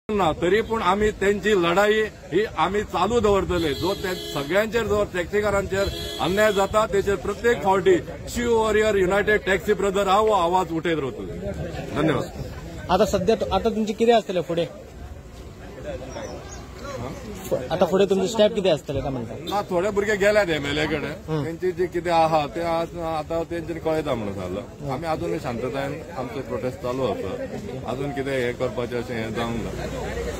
ना तरी पण आम्ही त्यांची लढाई ही आम्ही चालू दवरतले. जो सगळ्यांचेर जो टॅक्सीकारांचेर अन्याय जाता तेचेर प्रत्येक फावटी Shiv warrior united taxi brother हो आवाज उठयत रावतलो. धन्यवाद. आता सध्या आता तुमचे कितें आसतले फुडें? आता फुडें तुमचे स्टेप कितें आसतले काय म्हणटा? ना थोडे भुरगे गेल्यात एमएलए कडेन. त्यांची जी कितें आहा ते आता तेंच्यांनी कळयता म्हणून सांगला. आमी अजूनय शांततायेन आमचे प्रोटेस्ट चालू आसा. अजून कितें हे करपाचें अशें हें जावंक ना.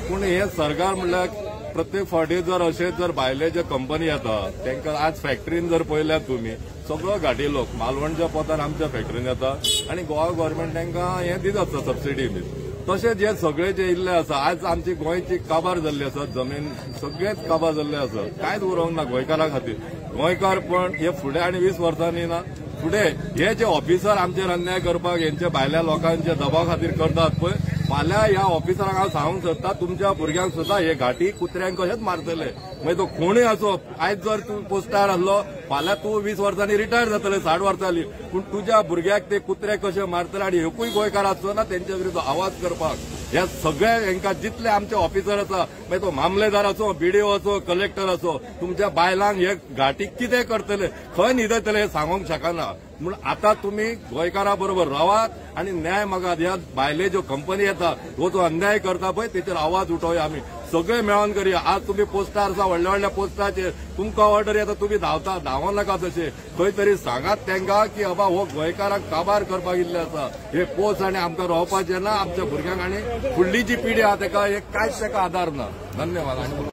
पूण हे सरकार म्हणल्यार प्रत्येक फावटी जर अशें जर भायले जे कंपनी येता तांकां आज फॅक्टरीन जर पळयल्यात तुमी सगळो घाटी लोक मालवणच्या पोतान आमच्या फॅक्टरीन येता आनी गोवा गव्हर्मेंट तांकां हें दित आसता सबसिडी बी. तशेंच हे सगळे जे इल्ले आसा आज आमची गोंयची काबार जाल्ली आसा. जमीन सगळेच काबार जाल्ले आसा. कांयच उरोवंक ना गोंयकारां खातीर. गोंयकार पण हे फुडें आनी 20 वर्सांनी ना फुडें हे जे ऑफिसर आमचेर अन्याय करपाक हेंचे भायल्या लोकांच्या दबाव खातीर करतात पळय फाल्यां ह्या ऑफिसरांक हांव सांगूंक सोदता तुमच्या भुरग्यांक सुद्धा हे घाटी कुत्र्यांक कशेंच मारतले. मागीर तो कोणूय आसो आयज जर तूं पोस्टार आसलो फाल्यां तूं 20 वर्सांनी रिटायर जातले 60 वर्सांनी. पूण तुज्या भुरग्याक ते कुत्रे कशे मारतले आनी एकूय गोंयकार आसचो ना तेंच्या विरुद्ध आवाज करपाक. ह्या सगळ्या हांकां जितले आमचे ऑफिसर आसा मागीर तो मामलेदार असो बीडीओ असो कलेक्टर असो तुमच्या बायलांक हे घाटी कितें करतले खंय न्हिदतले हे सांगूंक शकना. म्हूण आतां तुमी गोंयकारां बरोबर रावात आनी न्याय मागात. ह्या भायले ज्यो कंपनी येता हो जो अन्याय करता पळय तेचेर आवाज उठोवया आमी सगळे मेळोन करया. आज तुमी पोस्टार आसा व्हडल्या व्हडल्या पोस्टाचेर तुमकां ऑर्डर येता तुमी धांवो नाका तशें. खंय तरी सांगात तांकां की बाबा हो गोंयकारांक काबार करपाक इल्ले आसा. हे पोस्ट आनी आमकां रावपाचें ना. आमच्या भुरग्यांक आनी फुडली जी पिढी आहा ताका हे कांयच ताका आदार ना. धन्यवाद.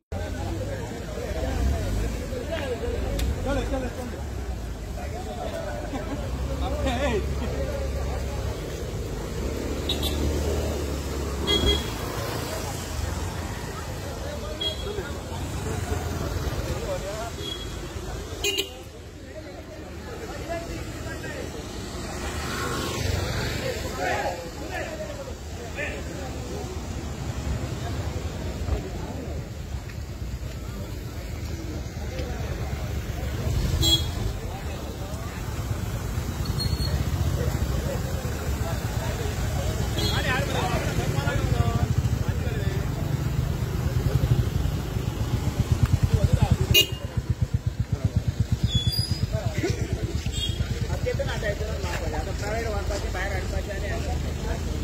प्रायव्हेट वाचपाचे भायर हाडपाचे आनी